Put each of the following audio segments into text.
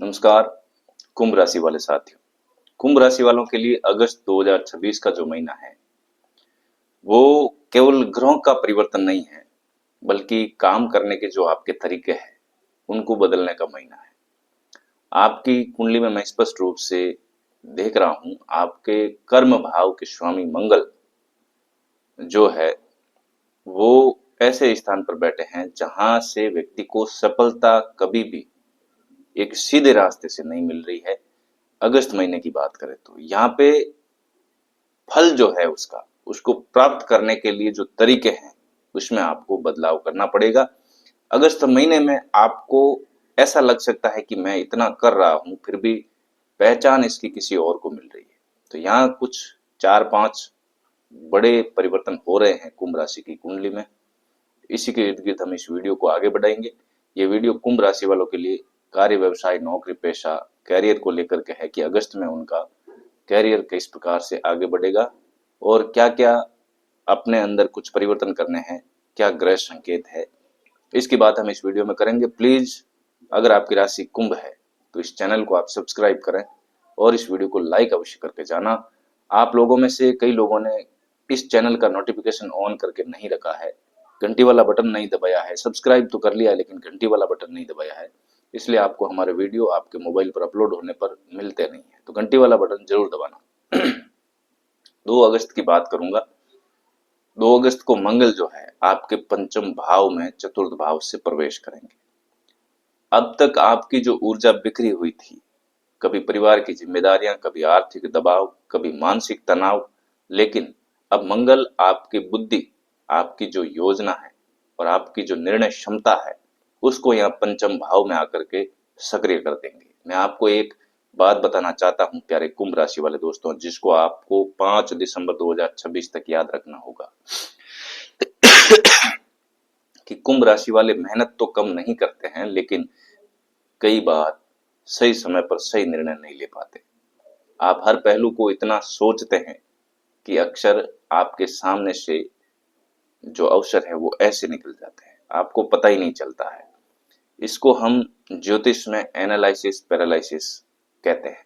नमस्कार। कुंभ राशि वाले साथियों, कुंभ राशि वालों के लिए अगस्त 2026 का जो महीना है वो केवल ग्रहों का परिवर्तन नहीं है, बल्कि काम करने के जो आपके तरीके हैं उनको बदलने का महीना है। आपकी कुंडली में मैं स्पष्ट रूप से देख रहा हूं, आपके कर्म भाव के स्वामी मंगल जो है वो ऐसे स्थान पर बैठे हैं जहां से व्यक्ति को सफलता कभी भी एक सीधे रास्ते से नहीं मिल रही है। अगस्त महीने की बात करें तो यहाँ पे फल जो है उसको प्राप्त करने के लिए जो तरीके हैं उसमें आपको बदलाव करना पड़ेगा। अगस्त महीने में आपको ऐसा लग सकता है कि मैं इतना कर रहा हूं फिर भी पहचान इसकी किसी और को मिल रही है। तो यहाँ कुछ 4-5 बड़े परिवर्तन हो रहे हैं कुंभ राशि की कुंडली में। इसी के इर्द गिर्द हम इस वीडियो को आगे बढ़ाएंगे। ये वीडियो कुंभ राशि वालों के लिए कार्य, व्यवसाय, नौकरी पेशा, कैरियर को लेकर के है कि अगस्त में उनका कैरियर किस प्रकार से आगे बढ़ेगा और क्या क्या अपने अंदर कुछ परिवर्तन करने हैं, क्या ग्रह संकेत है, इसकी बात हम इस वीडियो में करेंगे। प्लीज अगर आपकी राशि कुंभ है तो इस चैनल को आप सब्सक्राइब करें और इस वीडियो को लाइक अवश्य करके जाना। आप लोगों में से कई लोगों ने इस चैनल का नोटिफिकेशन ऑन करके नहीं रखा है, घंटी वाला बटन नहीं दबाया है, सब्सक्राइब तो कर लिया है लेकिन घंटी वाला बटन नहीं दबाया है, इसलिए आपको हमारे वीडियो आपके मोबाइल पर अपलोड होने पर मिलते नहीं है। तो घंटी वाला बटन जरूर दबाना। 2 अगस्त की बात करूंगा। 2 अगस्त को मंगल जो है आपके पंचम भाव में चतुर्थ भाव से प्रवेश करेंगे। अब तक आपकी जो ऊर्जा बिखरी हुई थी, कभी परिवार की जिम्मेदारियां, कभी आर्थिक दबाव, कभी मानसिक तनाव, लेकिन अब मंगल आपकी बुद्धि, आपकी जो योजना है और आपकी जो निर्णय क्षमता है उसको यहाँ पंचम भाव में आकर के सक्रिय कर देंगे। मैं आपको एक बात बताना चाहता हूं प्यारे कुंभ राशि वाले दोस्तों, जिसको आपको 5 दिसंबर 2026 तक याद रखना होगा कि कुंभ राशि वाले मेहनत तो कम नहीं करते हैं, लेकिन कई बार सही समय पर सही निर्णय नहीं ले पाते। आप हर पहलू को इतना सोचते हैं कि अक्सर आपके सामने से जो अवसर है वो ऐसे निकल जाते हैं, आपको पता ही नहीं चलता है। इसको हम ज्योतिष में एनालिसिस पैरालिसिस कहते हैं।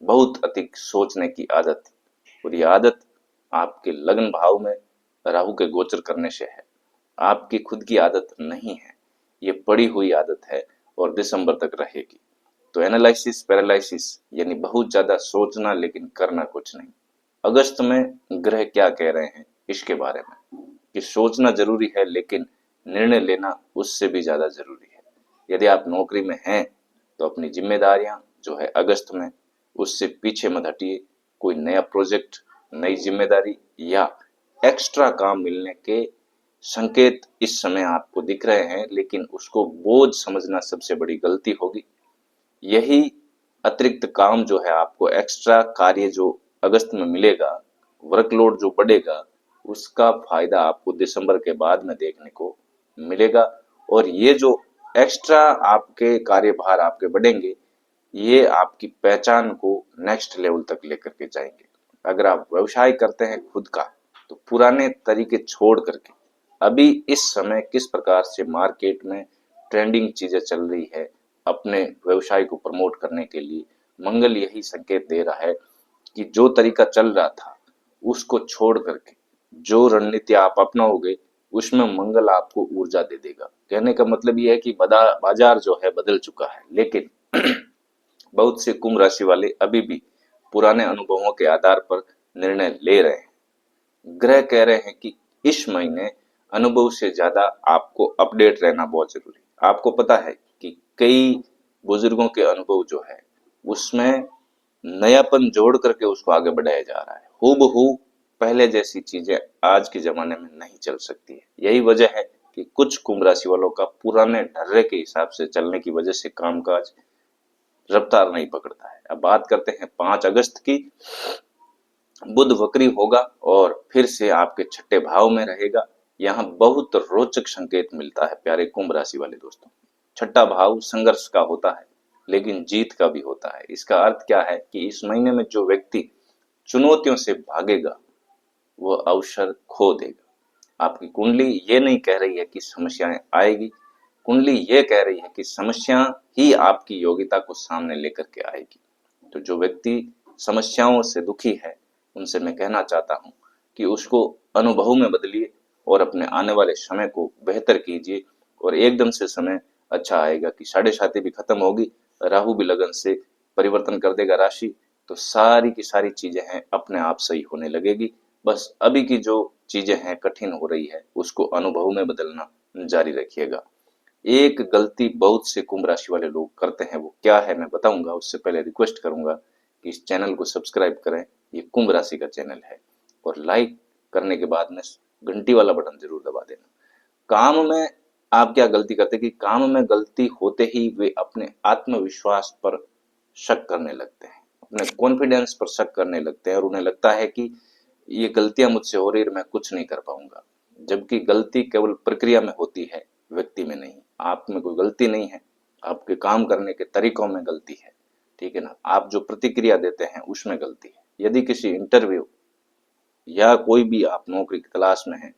बहुत अधिक सोचने की आदत, और ये आदत आपके लग्न भाव में राहु के गोचर करने से है। आपकी खुद की आदत नहीं है, ये पड़ी हुई आदत है और दिसंबर तक रहेगी। तो एनालिसिस पैरालिसिस यानी बहुत ज्यादा सोचना लेकिन करना कुछ नहीं। अगस्त में ग्रह क्या कह रहे हैं इसके बारे में कि सोचना जरूरी है लेकिन निर्णय लेना उससे भी ज्यादा जरूरी है। यदि आप नौकरी में हैं तो अपनी जिम्मेदारियां जो है अगस्त में उससे पीछे मत हटिए। कोई नया प्रोजेक्ट, नई जिम्मेदारी या एक्स्ट्रा काम मिलने के संकेत इस समय आपको दिख रहे हैं, लेकिन उसको बोझ समझना सबसे बड़ी गलती होगी। यही अतिरिक्त काम जो है आपको एक्स्ट्रा कार्य जो अगस्त में मिलेगा, वर्कलोड जो बढ़ेगा, उसका फायदा आपको दिसंबर के बाद में देखने को मिलेगा। और ये जो एक्स्ट्रा आपके कार्यभार आपके बढ़ेंगे, ये आपकी पहचान को नेक्स्ट लेवल तक लेकर के जाएंगे। अगर आप व्यवसाय करते हैं खुद का, तो पुराने तरीके छोड़ करके अभी इस समय किस प्रकार से मार्केट में ट्रेंडिंग चीजें चल रही है, अपने व्यवसाय को प्रमोट करने के लिए मंगल यही संकेत दे रहा है कि जो तरीका चल रहा था उसको छोड़ करके जो रणनीति आप अपनाओगे उसमें मंगल आपको ऊर्जा दे देगा। कहने का मतलब ये है कि बाजार जो है बदल चुका है, लेकिन बहुत से कुंभ राशि वाले अभी भी पुराने अनुभवों के आधार पर निर्णय ले रहे हैं। ग्रह कह रहे हैं कि इस महीने अनुभव से ज्यादा आपको अपडेट रहना बहुत जरूरी है। आपको पता है कि कई बुजुर्गों के अनुभव जो है उसमें नयापन जोड़ करके उसको आगे बढ़ाया जा रहा है। हूबहू पहले जैसी चीजें आज के जमाने में नहीं चल सकती है। यही वजह है कि कुछ कुंभ राशि वालों का पुराने ढर्रे के हिसाब से चलने की वजह से कामकाज रफ्तार नहीं पकड़ता है। अब बात करते हैं 5 अगस्त की। बुध वक्री होगा और फिर से आपके छठे भाव में रहेगा। यहाँ बहुत रोचक संकेत मिलता है प्यारे कुंभ राशि वाले दोस्तों। छठा भाव संघर्ष का होता है लेकिन जीत का भी होता है। इसका अर्थ क्या है कि इस महीने में जो व्यक्ति चुनौतियों से भागेगा वो अवसर खो देगा। आपकी कुंडली ये नहीं कह रही है कि समस्याएं आएगी, कुंडली ये कह रही है कि समस्या ही आपकी योग्यता को सामने लेकर के आएगी। तो जो व्यक्ति समस्याओं से दुखी है, उनसे मैं कहना चाहता हूँ कि उसको अनुभव में बदलिए और अपने आने वाले समय को बेहतर कीजिए, और एकदम से समय अच्छा आएगा कि साढ़े साती भी खत्म होगी, राहु भी लगन से परिवर्तन कर देगा राशि, तो सारी की सारी चीजें हैं अपने आप सही होने लगेगी। बस अभी की जो चीजें हैं कठिन हो रही है, उसको अनुभव में बदलना जारी रखिएगा। एक गलती बहुत से कुंभ राशि वाले लोग करते हैं, वो क्या है मैं बताऊंगा। उससे पहले रिक्वेस्ट करूंगा कि इस चैनल को सब्सक्राइब करें, ये कुंभ राशि का चैनल है, और लाइक करने के बाद में घंटी वाला बटन जरूर दबा देना। काम में आप क्या गलती करते हैं कि काम में गलती होते ही वे अपने आत्मविश्वास पर शक करने लगते हैं, अपने कॉन्फिडेंस पर शक करने लगते हैं, और उन्हें लगता है कि ये गलतियां मुझसे हो रही है, मैं कुछ नहीं कर पाऊंगा। जबकि गलती केवल प्रक्रिया में होती है, व्यक्ति में नहीं। आप में कोई गलती नहीं है, आपके काम करने के तरीकों में गलती है, ठीक है ना। आप जो प्रतिक्रिया देते हैं उसमें गलती है। यदि किसी इंटरव्यू या कोई भी आप नौकरी की तलाश में हैं,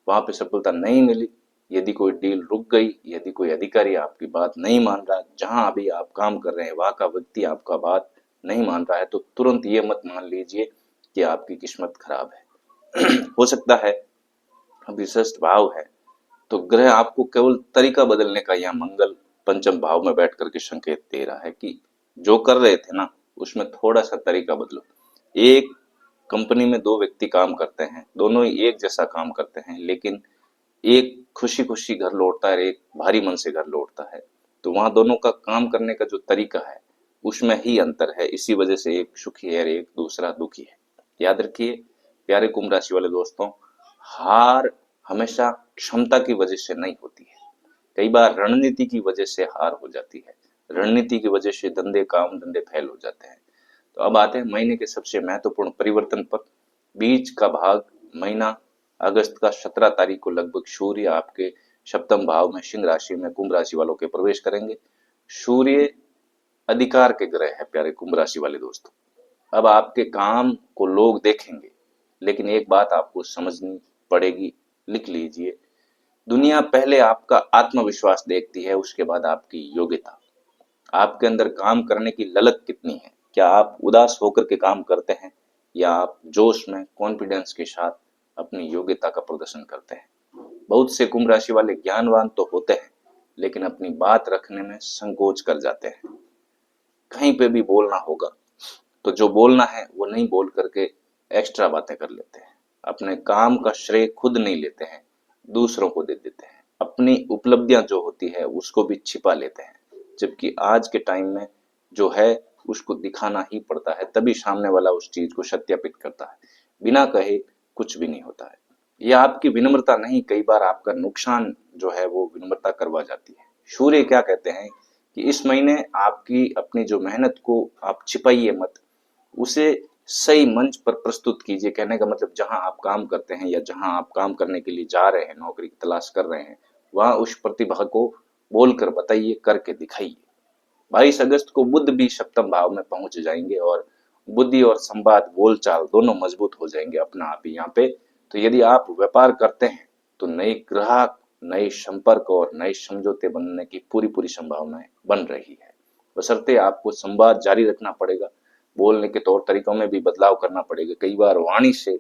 वहां पे सफलता नहीं मिली, यदि कोई डील रुक गई, यदि कोई अधिकारी आपकी बात नहीं मान रहा, जहां अभी आप काम कर रहे हैं वहां का व्यक्ति आपका बात नहीं मान रहा है, तो तुरंत ये मत मान लीजिए कि आपकी किस्मत खराब है। हो सकता है अभी षष्ठ भाव है, तो ग्रह आपको केवल तरीका बदलने का, या मंगल पंचम भाव में बैठ करके संकेत दे रहा है कि जो कर रहे थे ना उसमें थोड़ा सा तरीका बदलो। एक कंपनी में दो व्यक्ति काम करते हैं, दोनों ही एक जैसा काम करते हैं, लेकिन एक खुशी खुशी घर लौटता है, एक भारी मन से घर लौटता है, तो वहां दोनों का काम करने का जो तरीका है उसमें ही अंतर है। इसी वजह से एक सुखी है और एक दूसरा दुखी है। याद रखिए प्यारे कुंभ राशि वाले दोस्तों, हार हमेशा क्षमता की वजह से नहीं होती है, कई बार रणनीति की वजह से हार हो जाती है। रणनीति की वजह से धंधे काम धंधे फेल हो जाते हैं। तो अब आते हैं महीने के सबसे महत्वपूर्ण परिवर्तन पर। बीच का भाग महीना अगस्त का 17 तारीख को लगभग सूर्य आपके सप्तम भाव में सिंह राशि में कुंभ राशि वालों के प्रवेश करेंगे। सूर्य अधिकार के ग्रह है प्यारे कुंभ राशि वाले दोस्तों। अब आपके काम को लोग देखेंगे, लेकिन एक बात आपको समझनी पड़ेगी, लिख लीजिए। दुनिया पहले आपका आत्मविश्वास देखती है, उसके बाद आपकी योग्यता। आपके अंदर काम करने की ललक कितनी है, क्या आप उदास होकर के काम करते हैं, या आप जोश में कॉन्फिडेंस के साथ अपनी योग्यता का प्रदर्शन करते हैं। बहुत से कुंभ राशि वाले ज्ञानवान तो होते हैं, लेकिन अपनी बात रखने में संकोच कर जाते हैं। कहीं पे भी बोलना होगा तो जो बोलना है वो नहीं बोल करके एक्स्ट्रा बातें कर लेते हैं। अपने काम का श्रेय खुद नहीं लेते हैं, दूसरों को दे देते हैं। अपनी उपलब्धियां जो होती है उसको भी छिपा लेते हैं, जबकि आज के टाइम में जो है उसको दिखाना ही पड़ता है, तभी सामने वाला उस चीज को सत्यापित करता है। बिना कहे कुछ भी नहीं होता है। यह आपकी विनम्रता नहीं, कई बार आपका नुकसान जो है वो विनम्रता करवा जाती है। सूर्य क्या कहते हैं कि इस महीने आपकी अपनी जो मेहनत को आप छिपाइए मत, उसे सही मंच पर प्रस्तुत कीजिए। कहने का मतलब जहां आप काम करते हैं या जहां आप काम करने के लिए जा रहे हैं, नौकरी की तलाश कर रहे हैं, वहां उस प्रतिभा को बोलकर बताइए, करके दिखाइए। 22 अगस्त को बुध भी सप्तम भाव में पहुंच जाएंगे, और बुद्धि और संवाद बोलचाल दोनों मजबूत हो जाएंगे अपना आप ही यहाँ पे। तो यदि आप व्यापार करते हैं तो नए ग्राहक, नए संपर्क और नए समझौते बनने की पूरी पूरी संभावनाएं बन रही है। बशर्ते आपको संवाद जारी रखना पड़ेगा, बोलने के तौर तरीकों में भी बदलाव करना पड़ेगा। कई बार वाणी से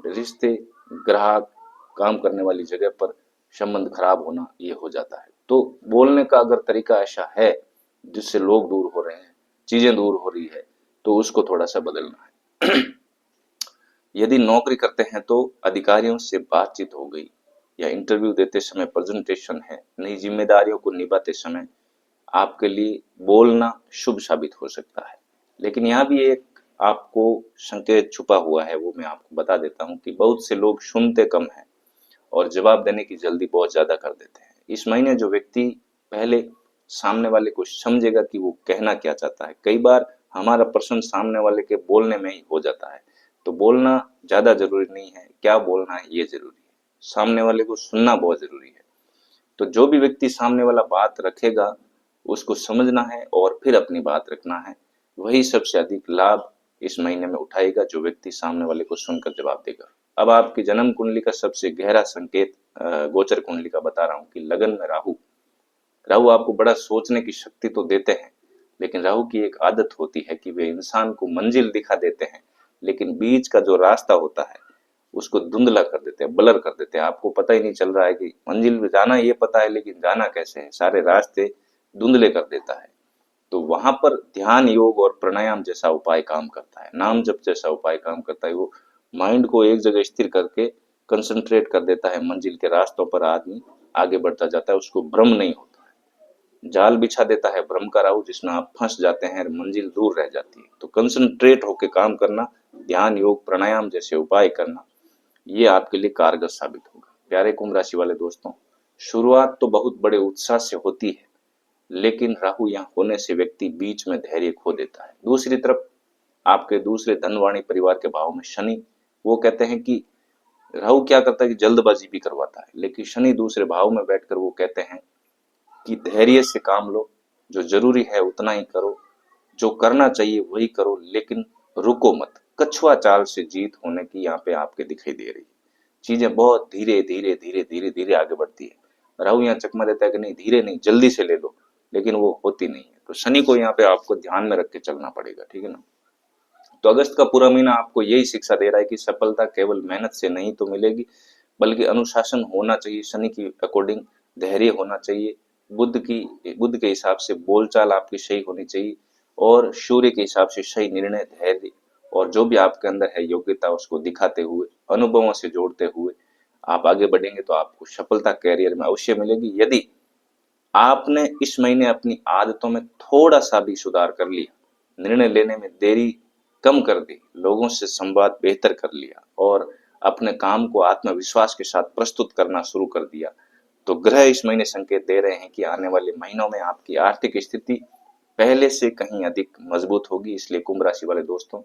रिश्ते, ग्राहक, काम करने वाली जगह पर संबंध खराब होना ये हो जाता है। तो बोलने का अगर तरीका ऐसा है जिससे लोग दूर हो रहे हैं, चीजें दूर हो रही है, तो उसको थोड़ा सा बदलना है। यदि नौकरी करते हैं तो अधिकारियों से बातचीत हो गई, या इंटरव्यू देते समय प्रेजेंटेशन है, नई जिम्मेदारियों को निभाते समय आपके लिए बोलना शुभ साबित हो सकता है। लेकिन यहाँ भी एक आपको संकेत छुपा हुआ है, वो मैं आपको बता देता हूँ कि बहुत से लोग सुनते कम हैं और जवाब देने की जल्दी बहुत ज्यादा कर देते हैं। इस महीने जो व्यक्ति पहले सामने वाले को समझेगा कि वो कहना क्या चाहता है, कई बार हमारा प्रश्न सामने वाले के बोलने में ही हो जाता है। तो बोलना ज्यादा जरूरी नहीं है, क्या बोलना है ये जरूरी है। सामने वाले को सुनना बहुत जरूरी है। तो जो भी व्यक्ति सामने वाला बात रखेगा उसको समझना है और फिर अपनी बात रखना है, वही सबसे अधिक लाभ इस महीने में उठाएगा, जो व्यक्ति सामने वाले को सुनकर जवाब देगा। अब आपकी जन्म कुंडली का सबसे गहरा संकेत गोचर कुंडली का बता रहा हूं कि लगन में राहु, राहु आपको बड़ा सोचने की शक्ति तो देते हैं, लेकिन राहु की एक आदत होती है कि वे इंसान को मंजिल दिखा देते हैं, लेकिन बीच का जो रास्ता होता है उसको धुंधला कर देते हैं, ब्लर कर देते हैं। आपको पता ही नहीं चल रहा है कि मंजिल पे जाना, ये पता है लेकिन जाना कैसे है, सारे रास्ते धुंधले कर देता है। तो वहां पर ध्यान योग और प्राणायाम जैसा उपाय काम करता है, नाम जप जैसा उपाय काम करता है। वो माइंड को एक जगह स्थिर करके कंसंट्रेट कर देता है, मंजिल के रास्तों पर आदमी आगे बढ़ता जाता है, उसको भ्रम नहीं होता है। जाल बिछा देता है भ्रम का राहु, जिसमें आप फंस जाते हैं और मंजिल दूर रह जाती है। तो कंसंट्रेट होकर काम करना, ध्यान योग प्राणायाम जैसे उपाय करना, ये आपके लिए कारगर साबित होगा। प्यारे कुंभ राशि वाले दोस्तों, शुरुआत तो बहुत बड़े उत्साह से होती है, लेकिन राहु यहाँ होने से व्यक्ति बीच में धैर्य खो देता है। दूसरी तरफ आपके दूसरे धनवाणी परिवार के भाव में शनि, वो कहते हैं कि राहु क्या करता है कि जल्दबाजी भी करवाता है, लेकिन शनि दूसरे भाव में बैठकर वो कहते हैं कि धैर्य से काम लो, जो जरूरी है उतना ही करो, जो करना चाहिए वही करो, लेकिन रुको मत। कछुआ चाल से जीत होने की यहाँ पे आपके दिखाई दे रही है। चीजें बहुत धीरे धीरे धीरे धीरे धीरे आगे बढ़ती है। राहु यहाँ चकमा देता है कि नहीं, धीरे नहीं, जल्दी से ले लो, लेकिन वो होती नहीं है। तो शनि को यहाँ पे आपको ध्यान में रख के चलना पड़ेगा, ठीक है ना। तो अगस्त का पूरा महीना आपको यही शिक्षा दे रहा है कि सफलता केवल मेहनत से नहीं तो मिलेगी, बल्कि अनुशासन होना चाहिए, शनि की अकॉर्डिंग धैर्य होना चाहिए, बुद्ध के हिसाब से बोलचाल आपकी सही होनी चाहिए, और सूर्य के हिसाब से सही निर्णय, धैर्य, और जो भी आपके अंदर है योग्यता उसको दिखाते हुए, अनुभवों से जोड़ते हुए आप आगे बढ़ेंगे तो आपको सफलता कैरियर में अवश्य मिलेगी। यदि आपने इस महीने अपनी आदतों में थोड़ा सा भी सुधार कर लिया, निर्णय लेने में देरी कम कर दी, लोगों से संवाद बेहतर कर लिया और अपने काम को आत्मविश्वास के साथ प्रस्तुत करना शुरू कर दिया, तो ग्रह इस महीने संकेत दे रहे हैं कि आने वाले महीनों में आपकी आर्थिक स्थिति पहले से कहीं अधिक मजबूत होगी। इसलिए कुंभ राशि वाले दोस्तों,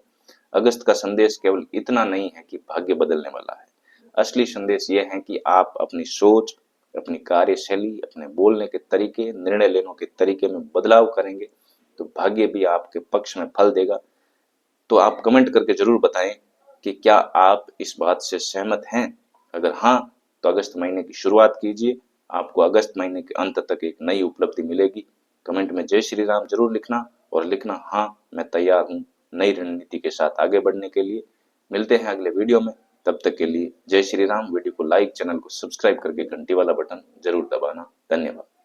अगस्त का संदेश केवल इतना नहीं है कि भाग्य बदलने वाला है। असली संदेश यह है कि आप अपनी सोच, अपनी कार्यशैली, अपने बोलने के तरीके, निर्णय लेने के तरीके में बदलाव करेंगे तो भाग्य भी आपके पक्ष में फल देगा। तो आप कमेंट करके जरूर बताएं कि क्या आप इस बात से सहमत हैं। अगर हाँ, तो अगस्त महीने की शुरुआत कीजिए, आपको अगस्त महीने के अंत तक एक नई उपलब्धि मिलेगी। कमेंट में जय श्री राम जरूर लिखना, और लिखना हाँ मैं तैयार हूँ नई रणनीति के साथ आगे बढ़ने के लिए। मिलते हैं अगले वीडियो में, तब तक के लिए जय श्री राम। वीडियो को लाइक, चैनल को सब्सक्राइब करके घंटी वाला बटन जरूर दबाना। धन्यवाद।